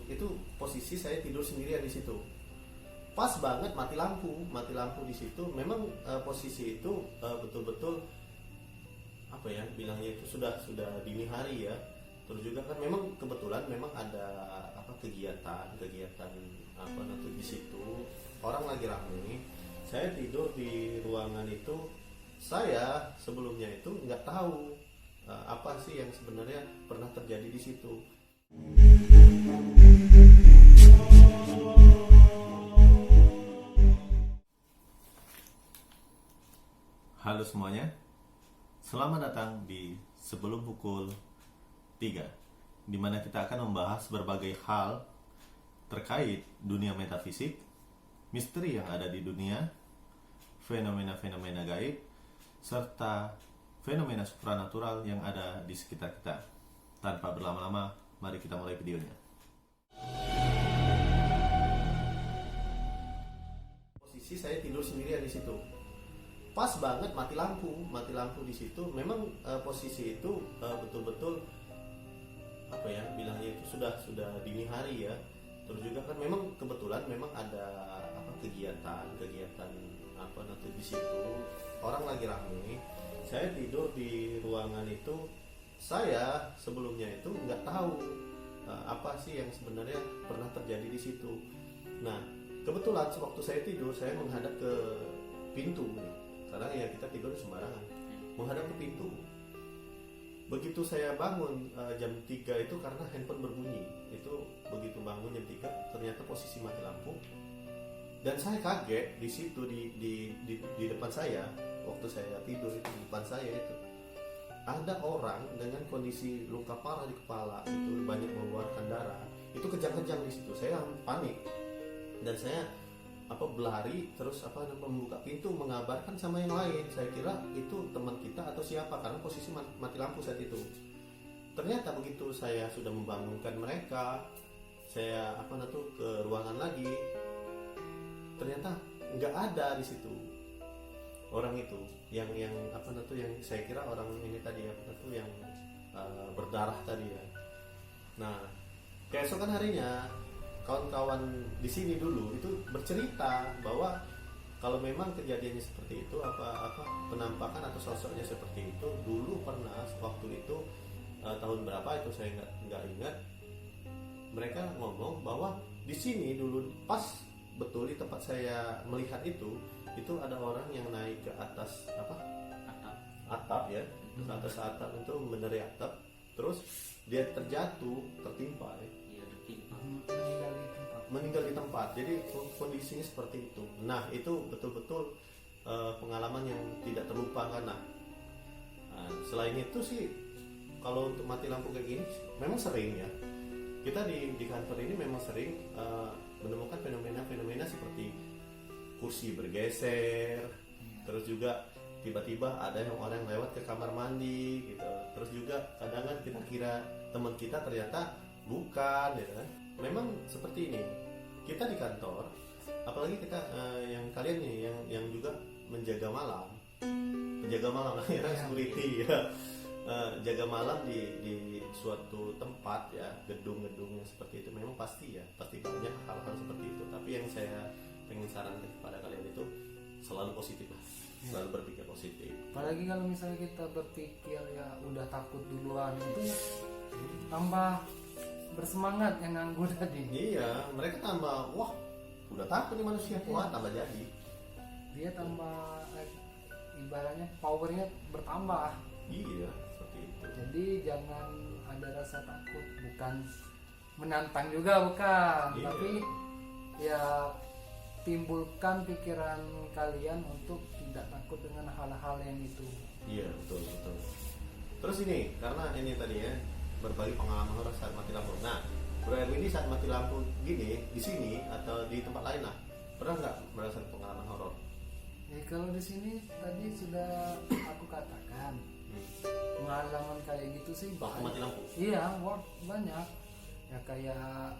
itu posisi saya tidur sendirian di situ. Pas banget mati lampu di situ. Memang posisi itu betul-betul apa ya bilangnya itu sudah dini hari ya. Terus juga kan memang kebetulan memang ada kegiatan apa nanti di situ, orang lagi ramai. Saya tidur di ruangan itu. Saya sebelumnya itu nggak tahu apa sih yang sebenarnya pernah terjadi di situ. Halo semuanya, selamat datang di Sebelum Pukul 3, di mana kita akan membahas berbagai hal terkait dunia metafisik, misteri yang ada di dunia, fenomena-fenomena gaib, serta fenomena supranatural yang ada di sekitar kita. Tanpa berlama-lama, mari kita mulai videonya. Posisi saya tidur sendirian di situ. Pas banget mati lampu di situ. Memang posisi itu betul-betul apa ya bilangnya itu sudah dini hari ya. Terus juga kan memang kebetulan memang ada kegiatan apa nanti di situ, orang lagi ramai. Saya tidur di ruangan itu. Saya sebelumnya itu nggak tahu apa sih yang sebenarnya pernah terjadi di situ. Nah, kebetulan sewaktu saya tidur, saya menghadap ke pintu. Karena ya kita tidur sembarangan, menghadap ke pintu. Begitu saya bangun jam 3 itu karena handphone berbunyi. Itu begitu bangun jam 3 ternyata posisi mati lampu. Dan saya kaget di situ di depan saya, waktu saya tidur itu di depan saya itu ada orang dengan kondisi luka parah di kepala, itu banyak mengeluarkan darah. Itu kejang-kejang di situ. Saya panik dan saya berlari terus membuka pintu mengabarkan sama yang lain. Saya kira itu teman kita atau siapa karena posisi mati lampu saat itu. Ternyata begitu saya sudah membangunkan mereka, saya ke ruangan lagi. Ternyata nggak ada di situ orang itu yang yang saya kira orang ini tadi yang berdarah tadi ya. Nah, keesokan harinya kawan-kawan di sini dulu itu bercerita bahwa kalau memang kejadiannya seperti itu penampakan atau sosoknya seperti itu dulu pernah waktu itu tahun berapa itu saya nggak ingat. Mereka ngomong bahwa di sini dulu pas betul di tempat saya melihat itu ada orang yang naik ke atas atap ya, ke atas atap untuk meneri atap, terus dia tertimpa ya. Meninggal di tempat. Jadi kondisinya seperti itu. Nah, itu betul-betul pengalaman yang tidak terlupakan. Nah, selain itu sih kalau untuk mati lampu kayak gini memang sering ya. Kita di kantor ini memang sering menemukan fenomena seperti kursi bergeser, terus juga tiba-tiba ada yang orang lewat ke kamar mandi gitu. Terus juga kadang kita kira teman kita ternyata bukan ya kan. Memang seperti ini. Kita di kantor, apalagi kita yang kalian nih yang juga menjaga malam. Penjaga malam ya, security ya. Jaga malam di suatu tempat ya, gedung-gedung yang seperti itu memang pasti banyak hal-hal seperti itu. Tapi yang saya pengen sarankan kepada kalian itu selalu positif lah, selalu berpikir positif. Apalagi kalau misalnya kita berpikir ya udah takut duluan, itu tambah bersemangat yang nganggur tadi. Iya, mereka tambah wah udah takut nih manusia, wah tambah jadi. Dia tambah ibaratnya powernya bertambah. Iya, seperti itu. Jadi jangan ada rasa takut, bukan menantang juga bukan, Iya. tapi ya timbulkan pikiran kalian untuk tidak takut dengan hal-hal yang itu. Iya, betul. Terus ini, karena ini tadi ya, berbagi pengalaman horor saat mati lampu. Nah, Bro Erwin ini saat mati lampu gini, di sini atau di tempat lain lah, pernah nggak merasakan pengalaman horor? Ya kalau di sini tadi sudah aku katakan, pengalaman kayak gitu sih Waktu mati lampu? Iya, banyak. Ya kayak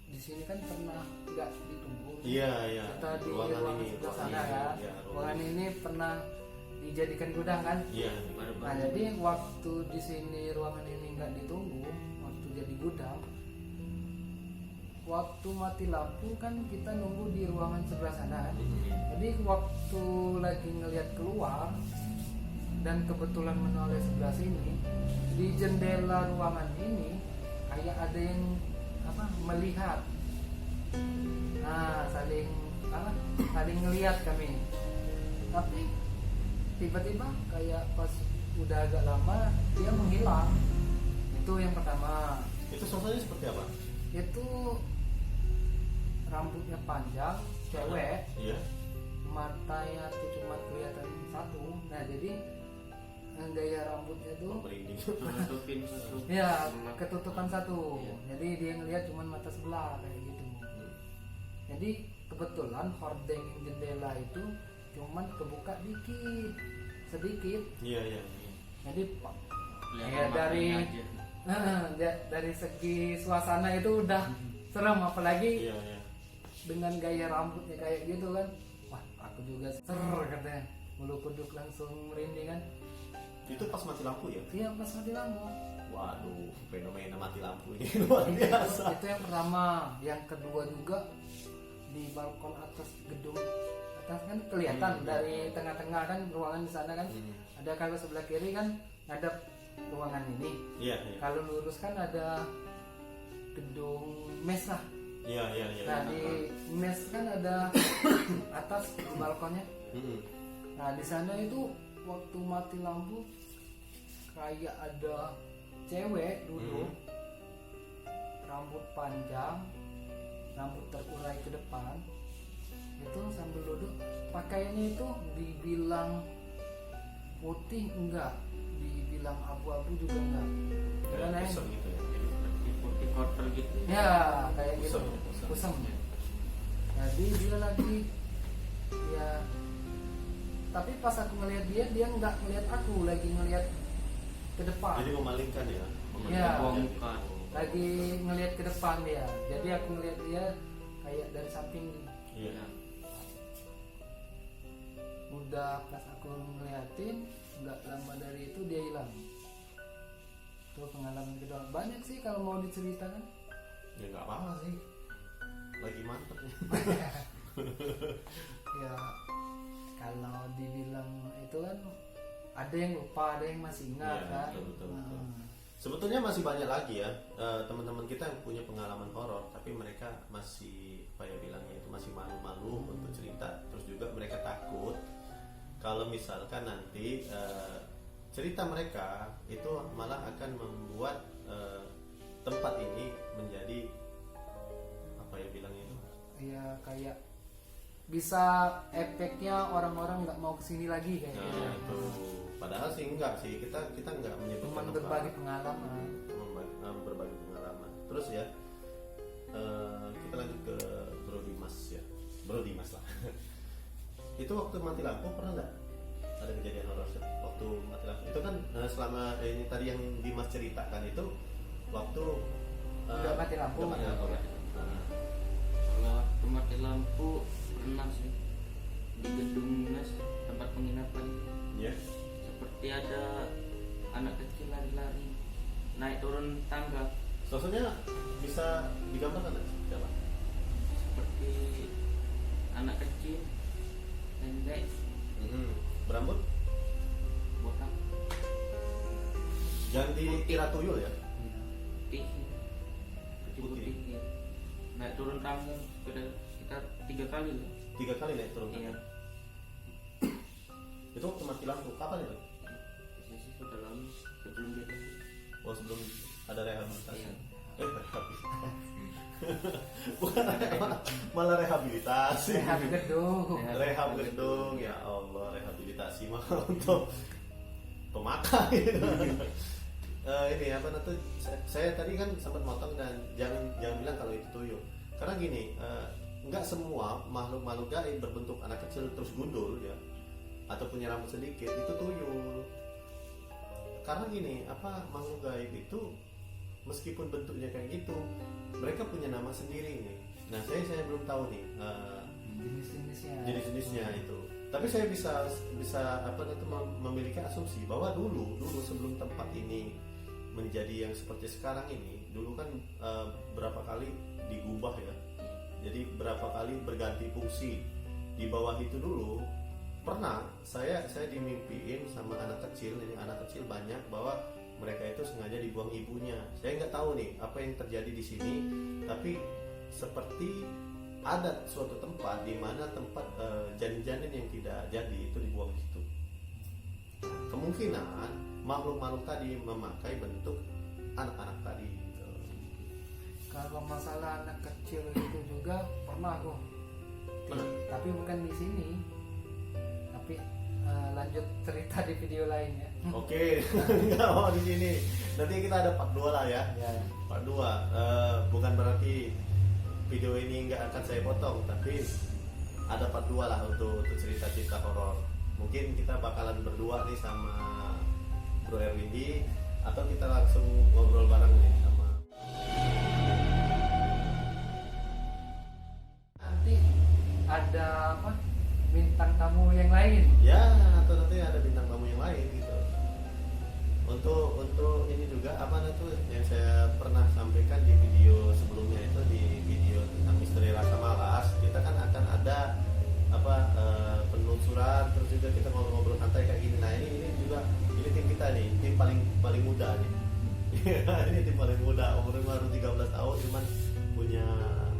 di sini kan pernah nggak ditunggu. Iya. Kita di ruangan sebelah sana ya. Ruangan ini pernah dijadikan gudang kan? Iya. Nah jadi waktu di sini ruangan ini nggak ditunggu, waktu jadi gudang, waktu mati lampu kan kita nunggu di ruangan sebelah sana kan. Jadi waktu lagi ngelihat keluar dan kebetulan menoleh sebelah sini, di jendela ruangan ini kayak ada yang melihat. Nah, saling ngelihat kami. Tapi tiba-tiba kayak pas udah agak lama dia menghilang. Itu yang pertama. Itu suasananya seperti apa? Itu rambutnya panjang, cewek, Iya. matanya tuh cuma kelihatan satu. Nah, jadi gaya rambutnya tuh Merinding. Menutupin satu. ya ketutupan satu. Jadi dia ngelihat cuma mata sebelah kayak gitu. Jadi kebetulan hordeng jendela itu cuman kebuka sedikit. Iya. Jadi Kelihatan dari matanya aja. dari segi suasana itu udah serem, apalagi Iya. dengan gaya rambutnya kayak gitu kan. Wah, aku juga katanya. Bulu kuduk langsung merinding kan. Itu pas mati lampu ya? Iya, pas mati lampu. Waduh, fenomena mati lampu ini luar biasa. Itu yang pertama. Yang kedua juga di balkon atas gedung atas kan kelihatan dari tengah-tengah kan ruangan di sana kan. Ada, kalau sebelah kiri kan ada ruangan ini. Iya. Kalau lurus kan ada gedung mes lah. Iya. Nah, di mes kan ada atas di balkonnya. Nah, di sana itu waktu mati lampu kayak ada cewek duduk, rambut panjang, rambut terurai ke depan, itu sambil duduk. Pakaiannya itu dibilang putih enggak, dibilang abu-abu juga enggak. Karena yang Kusam gitu ya. Putih kotor gitu. ya kayak gitu, Kusam. kusam. Jadi dia lagi ya, tapi pas aku ngelihat dia nggak ngelihat aku, lagi ngelihat ke depan. Jadi memalingkan ya. Iya. Buang muka. Lagi ngelihat ke depan dia. Jadi aku ngelihat dia kayak dari samping. Iya. Udah pas aku ngeliatin, nggak lama dari itu dia hilang. Itu pengalaman kedua. Banyak sih kalau mau diceritakan. Ya nggak apa-apa sih. Lagi mantep nih. Ya kalau dibilang itu kan ada yang lupa, ada yang masih ingat Iya, kan. betul. Nah, Sebetulnya masih banyak lagi ya teman-teman kita yang punya pengalaman horor, tapi mereka masih apa ya bilangnya itu masih malu-malu untuk cerita. Terus juga mereka takut kalau misalkan nanti cerita mereka itu malah akan membuat tempat ini menjadi apa ya bilangnya itu. ya kayak bisa efeknya orang-orang nggak mau kesini lagi kayak Nah itu padahal sih enggak sih, kita enggak menyebutkan cuman berbagi pengalaman. berbagi pengalaman. Terus ya kita lanjut ke Bro Dimas lah. Itu waktu mati lampu pernah nggak ada kejadian horor waktu mati lampu? Itu kan selama ini tadi yang Dimas ceritakan itu waktu Udah mati lampu. udah mati lampu ya? Kalau waktu mati lampu pernah sih di gedung mes tempat penginapan. Iya. Seperti ada anak kecil lari-lari naik turun tangga. Sosoknya bisa digambarkan nggak? Siapa? Seperti anak kecil pendek Berambut? botak Jangan dikira tuyul ya? putih putih ya. Naik turun tangga sudah sekitar 3 kali loh. 3 kali naik turun Iya. tangga. Itu waktu mati lampu kapan itu? Biasanya sih sudah lama sebelum dia tadi. Oh sebelum ada rehabilitasi. Iya. Rehabilitasi. Bukan malah rehabilitasi. Rehab gedung. Rehab gedung, ya Allah, rehabilitasi mah untuk pemakai. Ini apa nanti saya tadi kan sempat motong dan jangan bilang kalau itu tuyul. Karena gini, nggak semua makhluk gaib berbentuk anak kecil terus gundul ya, atau punya rambut sedikit itu tuyul. Karena gini, apa makhluk gaib itu meskipun bentuknya kayak gitu, mereka punya nama sendiri nih. Nah saya belum tahu nih Jenis-jenisnya. jenis-jenisnya itu. Tapi saya bisa apa itu memiliki asumsi bahwa dulu sebelum tempat ini menjadi yang seperti sekarang ini, dulu kan berapa kali digubah berubah ya. Jadi berapa kali berganti fungsi. Di bawah itu dulu pernah saya dimimpiin sama anak kecil, ini anak kecil banyak, bahwa mereka itu sengaja dibuang ibunya. Saya nggak tahu nih apa yang terjadi di sini, tapi seperti ada suatu tempat di mana tempat janin-janin yang tidak jadi itu dibuang di situ. Kemungkinan makhluk-makhluk tadi memakai bentuk anak-anak tadi. Kalau masalah anak kecil itu juga pernah kok. Pernah? Tapi bukan di sini. Tapi lanjut cerita di video lain ya. Oke, nggak mau di sini. Nanti kita ada part 2 lah ya. Ya. Part 2 bukan berarti video ini nggak akan saya potong, tapi ada part 2 lah untuk cerita-cerita horor. Mungkin kita bakalan berdua nih sama Bro Erwindi, atau kita langsung ngobrol bareng nih sama. Nanti ada apa? Bintang tamu yang lain. Ya, atau nanti ada bintang tamu yang lain gitu. Untuk ini juga apa itu yang saya pernah sampaikan di video sebelumnya, itu di video tentang misteri rasa malas, kita kan akan ada apa penelusuran, terus juga kita ngobrol-ngobrol santai kayak gini. Nah ini juga ini tim kita nih, tim paling muda nih. Ini tim paling muda, umurnya baru 13 tahun, cuman punya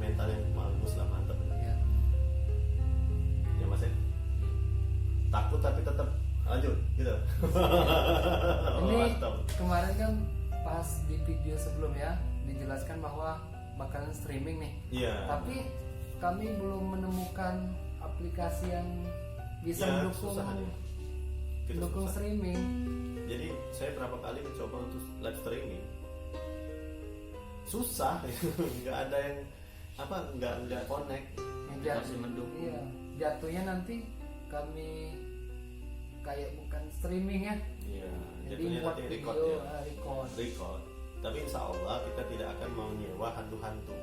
mental yang bagus lah, mantap. Ya. Ya Mas ya? Takut tapi tetap lanjut gitu. Ini Mantap. kemarin kan pas di video sebelumnya dijelaskan bahwa bakalan streaming nih. Iya. Tapi kami belum menemukan aplikasi yang bisa Ya, mendukung susah ya. Kita mendukung susah. streaming. Jadi saya berapa kali mencoba untuk live streaming, susah. Nggak ada yang apa, nggak connect. Yang Aplikasi mendukung. Iya, jatuhnya nanti kami kayak bukan streaming ya. Iya. Jadi Jatuhnya buat nanti video record ya. record. Tapi insya Allah kita tidak akan mau nyewa hantu-hantu.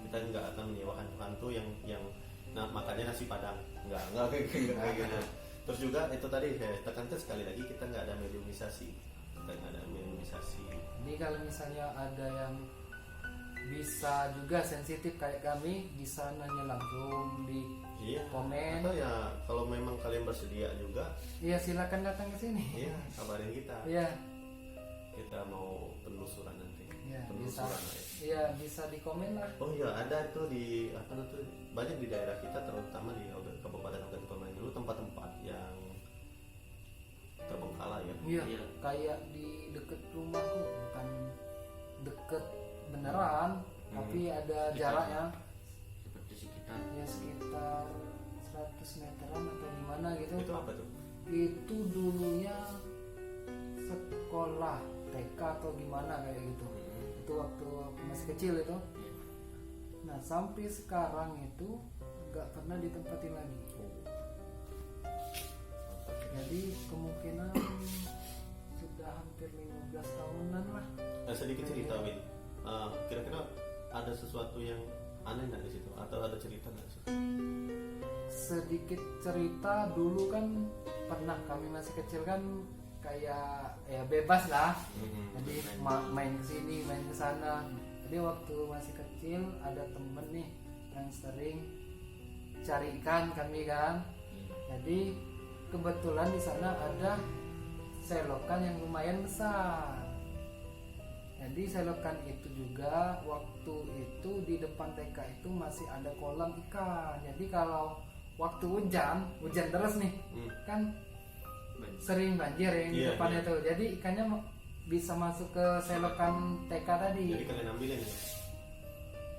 Kita nggak akan menyewa hantu-hantu yang nah makanya nasi padang nggak kayak gitu. Terus juga itu tadi saya tekankan sekali lagi, kita nggak ada mediumisasi. Kita nggak ada mediumisasi. Jadi kalau misalnya ada yang bisa juga sensitif kayak kami, bisa nanya langsung di Iya. komen. Atau ya kalau memang kalian bersedia juga, Iya, silakan datang ke sini. iya kabarin kita. Iya, Kita mau penelusuran nanti. iya bisa. Penelusuran lah ya. Iya, bisa di komen lah. Oh iya, ada tuh di apa tuh, banyak di daerah kita, terutama di Kabupaten Ogan Komering dulu, tempat-tempat yang terbengkalai ya. Iya, Iya. kayak di deket rumahku, bukan deket beneran, tapi ada jaraknya Seperti sekitar. ya sekitar 100 meteran atau gimana gitu. Itu apa tuh? Itu dulunya sekolah TK atau gimana kayak gitu. Itu waktu aku masih kecil itu. Iya. Nah, sampai sekarang itu nggak pernah ditempatin lagi. Jadi kemungkinan sudah hampir 15 tahunan lah. Sedikit cerita Win. Kira-kira ada sesuatu yang aneh nggak di situ, atau ada cerita nggak di situ? Sedikit cerita, dulu kan pernah kami masih kecil kan kayak ya bebas lah. Jadi main ke sini, main ke sana. Jadi waktu masih kecil ada temen nih yang sering cari ikan kami kan. Jadi kebetulan di sana ada selokan yang lumayan besar. Jadi selokan itu juga waktu itu di depan TK itu masih ada kolam ikan. Jadi kalau waktu hujan deras nih kan sering banjir yang di Iya, depannya iya. tuh. Jadi ikannya bisa masuk ke selokan TK tadi. Jadi kalian ambilin ya?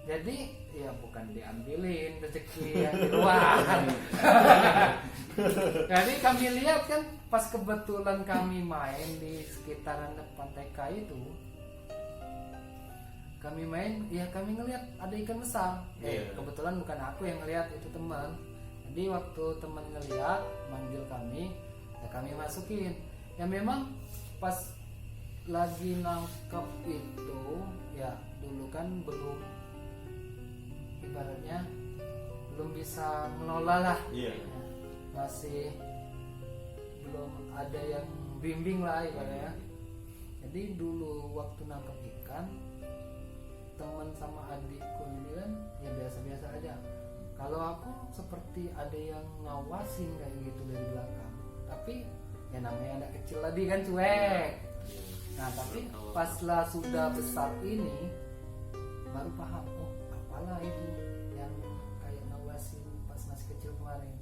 Jadi ya bukan diambilin rezeki yang di luar. Jadi kami lihat kan pas kebetulan kami main di sekitaran depan TK itu, kami main, ya kami ngelihat ada ikan besar. Iya. Kebetulan bukan aku yang ngelihat, itu teman. Jadi waktu teman ngelihat manggil kami, ya kami masukin. Ya memang pas lagi nangkep itu, ya dulu kan belum, ibaratnya belum bisa mengelola lah. Iya. Masih belum ada yang bimbing lah ibaratnya. Jadi dulu waktu nangkep ikan, teman sama adikku ini kan seperti ada yang ngawasin kayak gitu dari belakang. Tapi ya namanya anak kecil tadi kan cuek. Nah tapi pas lah sudah besar ini baru paham, oh apalah itu yang kayak ngawasin pas masih kecil kemarin.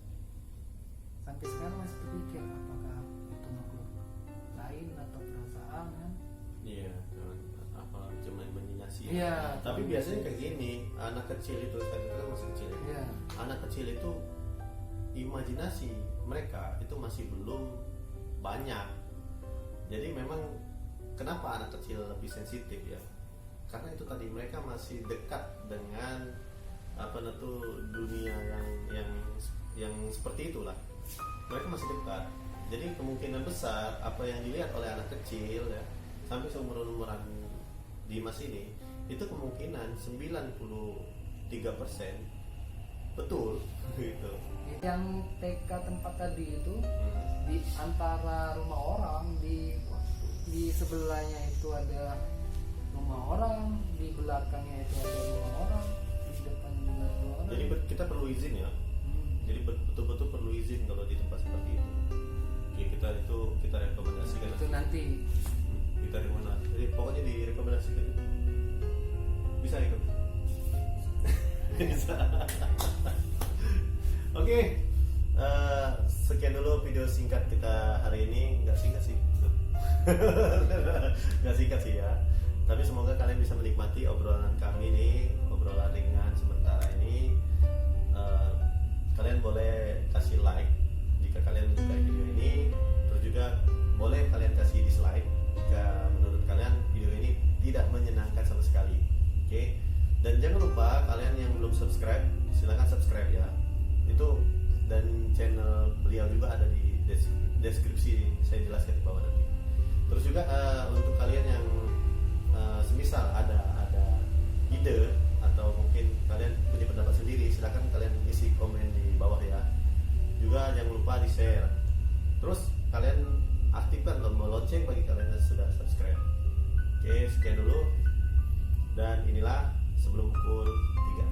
Sampai sekarang masih terpikir apakah itu makhluk lain atau perasaan kan? Iya, apa cuma imajinasi. Iya. Tapi biasanya kayak gini, anak kecil itu kan masih kecil ya. Iya. Anak kecil itu imajinasi mereka itu masih belum banyak. Jadi memang kenapa anak kecil lebih sensitif ya? Karena itu tadi mereka masih dekat dengan apa itu dunia yang seperti itulah. Mereka masih dekat. Jadi kemungkinan besar apa yang dilihat oleh anak kecil ya sampai seumur-umuran Dimas ini itu kemungkinan 93% betul gitu. Yang TK tempat tadi itu di antara rumah orang, di sebelahnya itu ada rumah orang, di belakangnya itu ada rumah orang, di depan juga rumah orang. Jadi kita perlu izin ya. Jadi betul-betul perlu izin kalau di tempat seperti itu. Oke, kita rekomendasikan. Itu nanti Kita rekomendasi. Jadi pokoknya direkomendasikan. Bisa ikut. Bisa. Oke. Sekian dulu video singkat kita hari ini. Nggak singkat sih. Nggak singkat sih ya. Tapi semoga kalian bisa menikmati obrolan kami ini, obrolan ringan sementara ini. Kalian boleh kasih like jika kalian menyukai video ini, terus juga boleh kalian kasih dislike jika menurut kalian video ini tidak menyenangkan sama sekali. Oke. Dan jangan lupa kalian yang belum subscribe, silakan subscribe ya. Itu dan channel beliau juga ada di deskripsi, saya jelaskan di bawah nanti. Terus juga untuk kalian yang semisal ada ide atau mungkin kalian punya pendapat sendiri, silakan kalian isi komen di bawah ya. Juga jangan lupa di share. Terus kalian aktifkan tombol lonceng bagi kalian yang sudah subscribe. Oke, sekian dulu. Dan inilah sebelum pukul 3.